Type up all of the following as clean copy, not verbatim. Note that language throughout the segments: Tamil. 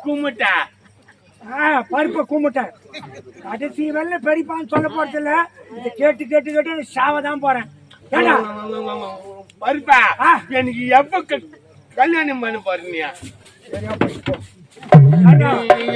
கும்பிட்டா பருப்பை கும்பிட்டேன். கடைசி வேலை பெரியப்பான்னு சொல்ல போறது இல்ல. இதை கேட்டு கேட்டு கேட்டு சாவதான் போறேன். ஏண்டா பருப்பா எனக்கு எப்ப கல்யாணம் பண்ண போறீங்க?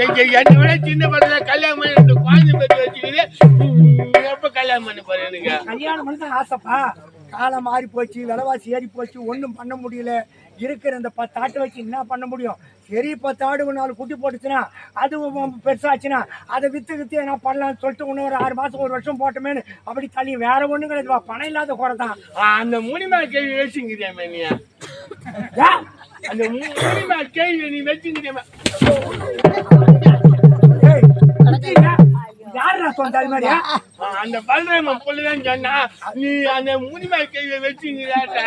என்னை விட சின்ன படத்துல கல்யாணம் பண்ணி குழந்தை பெற்று வச்சுக்கிட்டு எப்ப கல்யாணம் பண்ண போறேன்? எனக்கு கல்யாணம் பண்ண தான் ஆசைப்பா. காலம் மாறி போச்சு, விலைவாசி ஏறி போச்சு, ஒன்றும் பண்ண முடியல. இருக்கிற இந்த 10 ஆட்டை வச்சு என்ன பண்ண முடியும்? சரி 10 ஆடு 4 குட்டி போட்டுச்சுன்னா அது பெருசாச்சுன்னா அதை வித்து என்ன பண்ணலாம்னு சொல்லிட்டு இன்னும் ஒரு 6 மாசம் 1 வருஷம் போட்டோமேனு அப்படி தள்ளி வேற ஒண்ணும் கிடையாதுவா. பணம் இல்லாத குறை தான். அந்த முனிமா கேள்வி வச்சுங்கிறியாமே நீ? அந்த முனிமா கேள்வி நீ வச்சுங்கிறியாமே? யாரா சொந்த அது மாதிரி? அந்த பல்ராமன் பொண்ணுதான் சொன்னா நீ அந்த முனிமா கேள்வி வச்சுங்கிறாட்டா?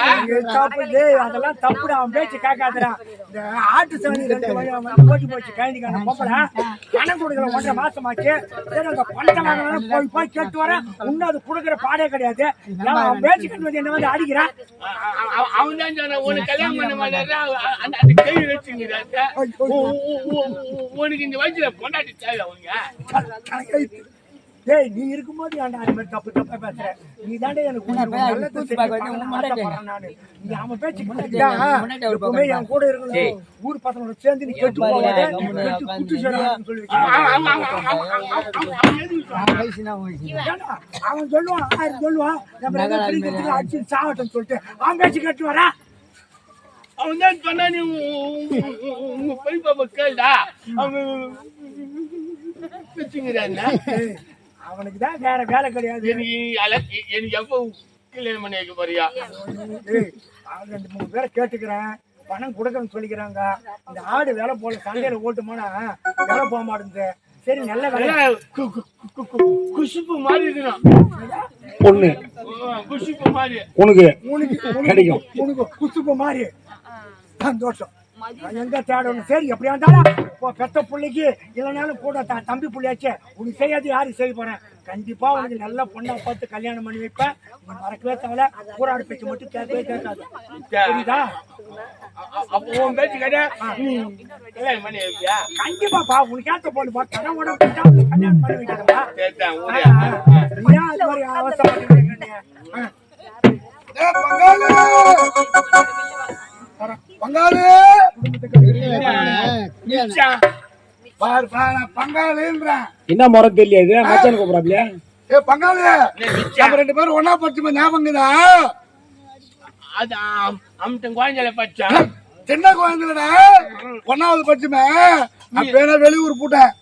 அதெல்லாம் தப்புடா. அவன் பேச்சு கேட்காதுடா. இந்த ஆட்டு சாணி 2 ஓட்டி போச்சு கைதிக்கான பொம்பளை பணம் கொடுக்குற 1.5 மாசமாச்சு. அந்த பணத்தை வாங்கினாலும் போய் கேட்டு வரேன். இன்னும் அது கொடுக்குற பாடே கிடையாது. அவன் பேச்சு கட்டு என்ன வந்து அடிக்கிறான். அவன் தான் சொன்ன உனக்கு கல்யாணம் பண்ண மாட்டா அந்த கேள்வி வச்சுங்கிறாட்டா? உனக்கு இந்த வயசுல பொண்டாட்டி தேவை அவங்க? ஏய் நீ இருக்கும்போது ஏன்டா அது மாதிரி தப்பு தப்பா பேசுற? நீ தாண்டே எனக்கு நீ அவன் பேச்சு எப்பவுமே என் கூட இருக்கணும். ஊர் பசங்களோட சேர்ந்து நீ கெட்டு போவாத குட்டி சொல்லி அவன் சொல்லுவான் 1000 சொல்லுவான். அடிச்சு சாவட்டும் சொல்லிட்டு அவன் பேச்சு கட்டு வரா. அவன் தான் சொன்னா நீ உங்க பெரியப்பா கேள்டா அவன் வச்சுங்கிறான். அவனுக்குதான் வேற வேலை கிடையாது. எனக்கு எப்போ கல்யாணம் பண்ணி வைக்க போறியா? 2-3 பேரை கேட்டுக்கிறேன். பணம் கொடுக்கணும்னு சொல்லிக்கிறாங்க. இந்த ஆடு வேலை போல சண்டையில ஓட்டுமானா வேலை போக மாட்டேங்குது. சரி நல்ல வேலை குஷிப்பு மாதிரி இருக்கணும். பொண்ணு குஷிப்பு மாதிரி உனக்கு கிடைக்கும். உனக்கு குஷிப்பு மாதிரி சந்தோஷம். எங்க தேடணும்? சரி எப்படியா இருந்தாலும் பெத்த பிள்ளைக்கு இல்லைனாலும் கூட தம்பி பிள்ளையாச்சே உனக்கு செய்யாது யாருக்கு செய்ய போறேன்? கண்டிப்பா உனக்கு நல்ல பொண்ணை பார்த்து கல்யாணம் பண்ணி வைப்பேன். நீ மறக்கவே தேவை. கூறாடு பேச்சு மட்டும் கேட்கவே கேட்காது. சரிதா? அப்போ உன் பேச்சு கேட்டா கல்யாணம் பண்ணி வைப்பியா? கண்டிப்பாப்பா. உனக்கு ஏத்த பொண்ணுப்பா. கடவுட கல்யாணம் பண்ணி வைக்கிறப்பா. ஏன் அது மாதிரி அவசரப்பட்டு பங்காளி பங்காளின்றேன். என்ன முறை தெரியாது மச்சான் கூப்பிடாப்லையா? ஏ பங்காளி நம்ம 2 பேரும் ஒன்னா படிச்சுமா ஞாபகம்தா? அது அம்டன் குழந்தைல படிச்சா சின்ன குழந்தைலடா 1வது படிச்சுமே. அப்ப வெளியூர் போட்டேன்.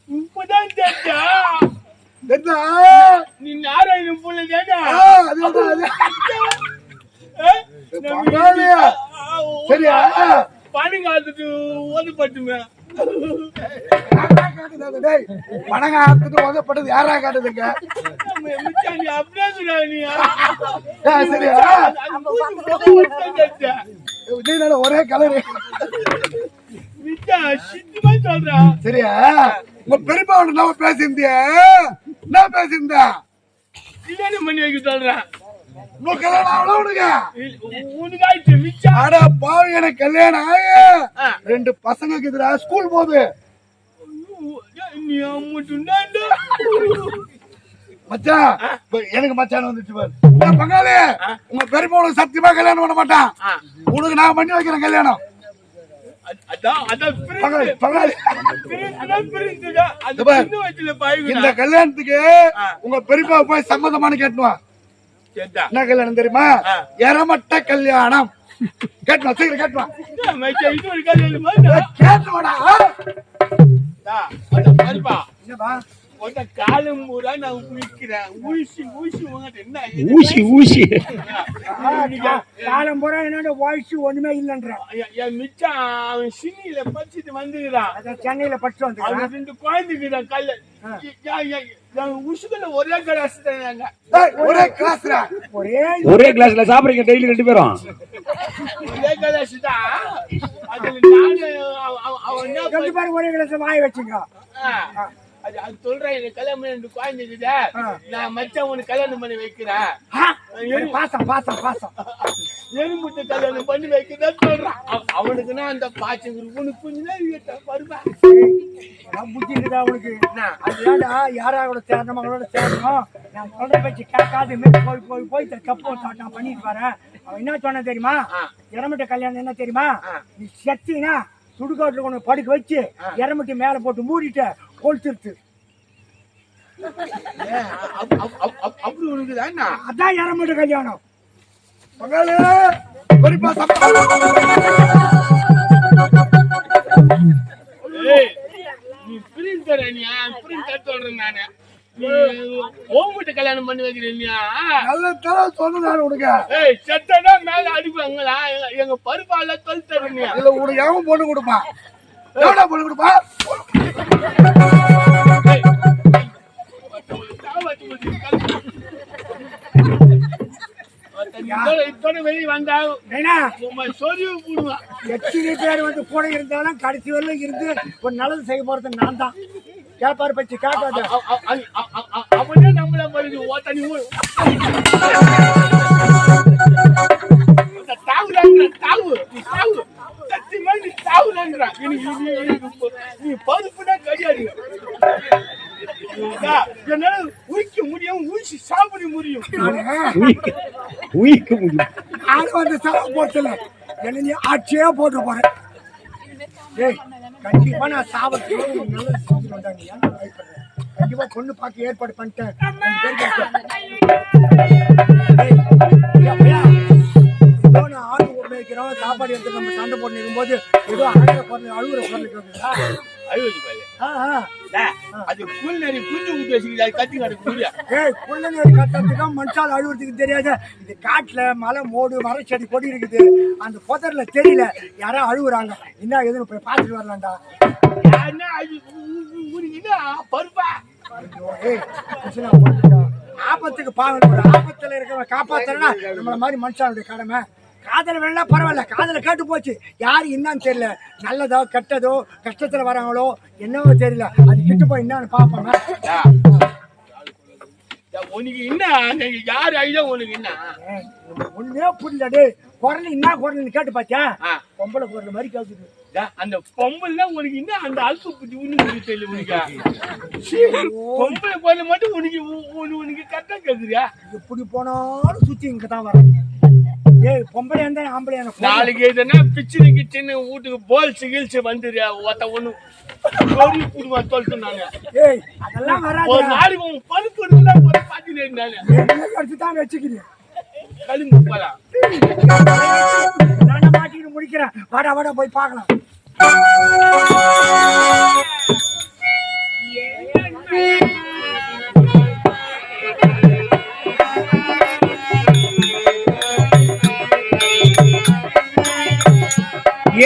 இப்பதான் தெரிஞ்சா நீ நாராயணம் போல கேட்டா சரியா? பணங்காத்துட்டு ஓதப்பட்டுமே. பணங்காத்துட்டு ஓதப்பட்டது யாரா காட்டுதுங்க? அப்படியே சரியா? ஒரே கலரு சொல்றான். சரியா? உங்க பெரியப்பா நம்ம பேசியிருந்தியா? என்ன பேசியிருந்தா? கல்யாணம் பண்ணி வைக்க சொல்றான். எனக்கு கல்யாணம் ஆய 2 பசங்களுக்கு எதிரா ஸ்கூல் போகுது. மச்சான் எனக்கு மச்சான் வந்துச்சு பாரு. பங்காளி உங்க பெரியப்பா உனக்கு சத்தியமா கல்யாணம் பண்ண மாட்டான். உனக்கு நான் பண்ணி வைக்கிறேன் கல்யாணம். இந்த கல்யாணத்துக்கு உங்க பெரியப்பா போய் சம்மதமான கேட்டுவா. என்ன கல்யாணம் தெரியுமா? எரமட்ட கல்யாணம். கேட்டுவா சீக்கிரம் கேட்டுவா. காலம் பூரா நான் குளிக்கிறேன். ஊசி ஊசி ஊசி ஊசி காலம் பூரா என்னோட வாய்ஸ் ஒண்ணுமே இல்லைன்ற என் மிச்சம் அவன் சின்னியில படிச்சுட்டு வந்துக்கிறான். சென்னையில படிச்சு வந்து 2 குழந்தைக்குதான் கல்ல உசுக்குள்ள ஒரே கிளாஸ் தாங்க. ஒரே கிளாஸ் ஒரே கிளாஸ்ல சாப்பிடுறீங்க டெய்லி 2 பேரும்? ஒரே கிளாஸ் தான். அதுல நானு அவன் 2 பேரும் ஒரே கிளாஸ் வாய வச்சுங்க. அது சொல்றேன். கல்யாணம் பண்ணி 2 குழந்தைக்குதா நான் மச்சான் உனக்கு கல்யாணம் பண்ணி வைக்கிறேன். பாசம் பாசம் பாசம் எலும்புட்டு கல்யாணம் பண்ணி வைக்கதான் சொல்றான். அவனுக்குன்னா அந்த பாய்ச்சல் உனக்கு கொஞ்சம் பருவா புத்தி இருக்குதா அவனுக்கு? அதுதான்டா யாரோட சேரணும் மகளோட சேரணும். நான் சொல்ற பேச்சு கேட்காது போய் போய் போய் தப்பு நான் பண்ணிட்டு வரேன். அவன் என்ன சொன்ன தெரியுமா? இறமட்ட கல்யாணம் என்ன தெரியுமா? நீ செத்தினா சுடுகாட்டுல கொண்டு படுக்க வச்சு இறமட்டி மேல போட்டு மூடிட்டு கொளுத்துருச்சு. அப்படி உனக்குதான் அதான் இறமட்ட கல்யாணம். நீ பிரிண்ட் தர நீ பிரிண்ட் தர சொல்றேன் நானு. ஓம்பிட்டு கல்யாணம் பண்ணி வைக்கிறீங்க. நல்ல தர சொன்னதான உனக்கு. ஏய் செத்தனா மேல அடிப்பாங்களா? எங்க பருப்பால தொல் தரீங்க. இல்ல உனக்கு யாவும் பொண்ணு கொடுப்பா. எவடா பொண்ணு கொடுப்பா? வெளியே வந்தா சொருவி போடுவான். எத்தனை பேர் வந்து கூட இருந்தாலும் கடைசி வரலும் இருந்து ஒரு நல்லது செய்ய போறது நான் தான். கேப்பாரு பச்சு கேட்காது. அவனே நம்மள மறுபடி ஓத்தனி தாவு சத்தியமா நீ தாவுலன்றா. நீ பருப்புனா கிடையாது. என்னால உயிக்க முடியும், ஊசி சாப்பிட முடியும். உயிக்க முடியும். ஆனா வந்து சாப்பிட போச்சல என்ன நீ ஆட்சியே போட்டு போறேன். ஏய் கண்டிப்பா நான் சாப்பிட்டு நல்லது செஞ்சு வந்தாங்க. கண்டிப்பா பொண்ணு பார்க்க ஏற்பாடு பண்ணிட்டேன். நான் ஆடு உபயோகிக்கிறோம் சாப்பாடு எடுத்து நம்ம சண்டை போட்டு நிற்கும் போது ஏதோ அழுகிற பொருள் அழுகுற பொருள் அது புல்நெறி புரிஞ்சு விட்டு வச்சுக்கிது. அது கத்தி காட்டுக்கு முடியாது. ஏய் புல்நெறி கட்டுறதுக்கு மனுஷால் அழுகுறதுக்கு தெரியாது. இது காட்டுல மலை மோடு மரச்செடி கொடி இருக்குது. அந்த புதர்ல தெரியல யாரோ அழுகுறாங்க. என்ன எதுன்னு போய் பார்த்துட்டு வரலாம்டா. பருப்பா ஆபத்துக்கு பாவம். ஆபத்துல இருக்கிற காப்பாத்தனா நம்மள மாதிரி மனுஷனுடைய கடமை. காதல வேணா பரவாயில்ல. காதல கேட்டு போச்சு. யாரு என்னன்னு தெரியல. நல்லதோ கெட்டதோ கஷ்டத்துல வராங்களோ என்னவோ தெரியல. அது கிட்ட போய் என்னன்னு பாப்பாங்க. உனக்கு என்ன யாரு ஐயா உனக்கு என்ன ஒண்ணுமே புரியலடே. குரல் என்ன குரல் கேட்டு பாத்தியா? பொம்பளை குரல் மாதிரி கேக்குது. அந்த பொம்பளை உனக்கு என்ன அந்த அல்ப புத்தி உனக்கு தெரியல. உனக்கு பொம்பளை குரல் மட்டும் உனக்கு கரெக்டா கேக்குறியா? எப்படி போனாலும் சுத்தி இங்கதான் வர. ஏய் பொம்பளை இருந்தா ஆம்பளை நாளைக்கு எதுனா பிச்சுனு கிச்சுன்னு வீட்டுக்கு போல் சிகிச்சை வந்துடுறியா? ஒத்த ஒண்ணு கோரி புடுவா சொல்லிட்டு நாங்க. ஏய் அதெல்லாம் வராது. ஒரு நாளைக்கு உன் பருப்பு இருந்தா போய் பாத்துனேன் நானு. எடுத்து தான் வச்சுக்கிறேன். கழுங்கு போலாம். நான் மாட்டிட்டு முடிக்கிறேன். வாடா வாடா போய் பார்க்கலாம்.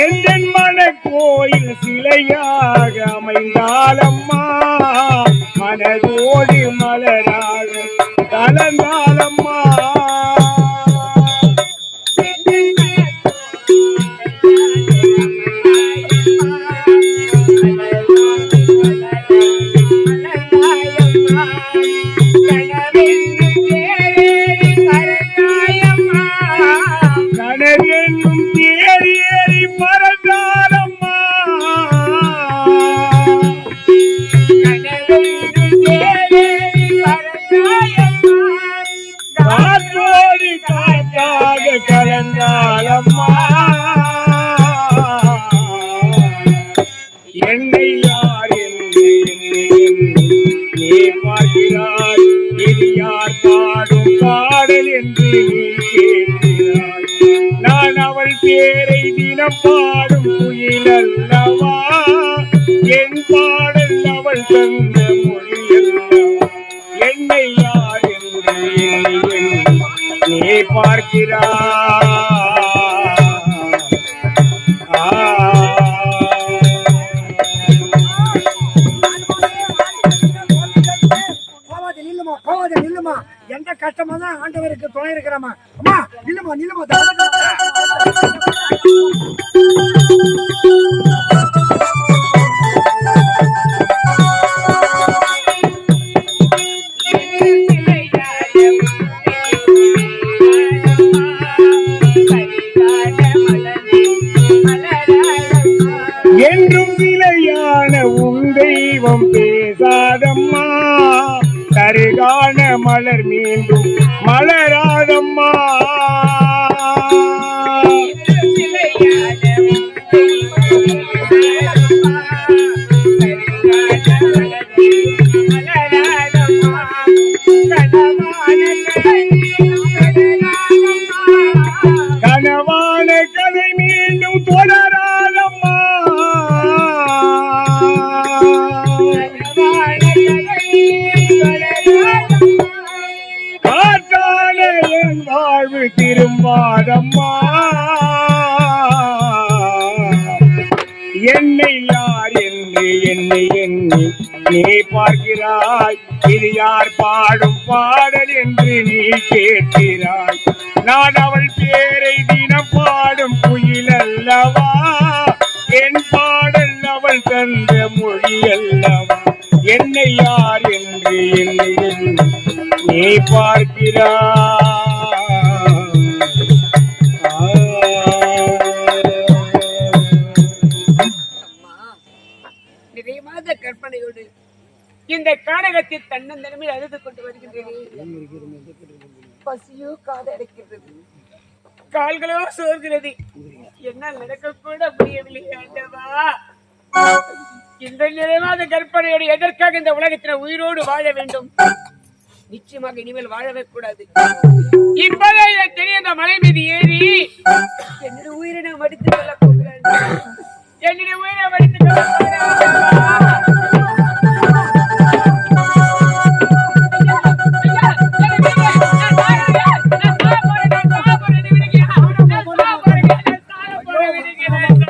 எந்தன் மன கோயில் சிலையாக அமைந்தாலம்மா மனதோடு மலராக கலந்தாலம்மா. கலந்தாலம்மா என்னை யார் என்று நீ பார்க்கிறாய். இது யார் பாடும் பாடல் என்று நீ கேட்கிறாய். நான் அவள் பேரை தினம் பாடும் குயில் அல்லவா. என் பாடல் அவள் தந்த மொழி அல்லவா. என்னை யார் என்று நீ பார்க்கிறாய். போவாத நில்லுமா. எந்த கஷ்டமா தான் ஆண்டவருக்கு துணை இருக்கிறாமா. அம்மா நில்லுமா நில்லுமா. கலையான மலர் மீண்டும் மலராதம்மா. கனவான கதை மீண்டும் தொடராதம்மா. காற்றான என் வாழ்வு திரும்பாதம்மா. என்னை யார் என்று என்னை எண்ணி நீ பார்க்கிறாய். இது யார் பாடும் பாடல் என்று நீ கேட்கிறாய். நான் அவள் பேரை தினம் பாடும் குயில் அல்லவா. என் பாடல் அவள் தந்த மொழி அல்லவா. என்னை யார் என்று என்னை எண்ணி நீ பார்க்கிறாய். நிறைமாத கற்பனையோடு இந்த கானகத்தில் தன்னந்தனமே அழுது கொண்டு வருகின்றேன். பசியோ காதடைக்கின்றது, கால்களோ சோர்கிறது, என்னால் நடக்க கூட முடியவில்லை. ஆண்டவா, இந்த நிறைமாத கற்பனையோடு எதற்காக இந்த உலகத்தில் உயிரோடு வாழ வேண்டும்? நிச்சயமாக இனிமேல் வாழவே கூடாது. இப்போதே தெரிய அந்த மலை மீது ஏறி என்னுடைய உயிரை நான் மடித்துக் கொள்ள போகிறேன். என்னுடைய உயிரை மடித்துக் கொள்ள போகிறேன்.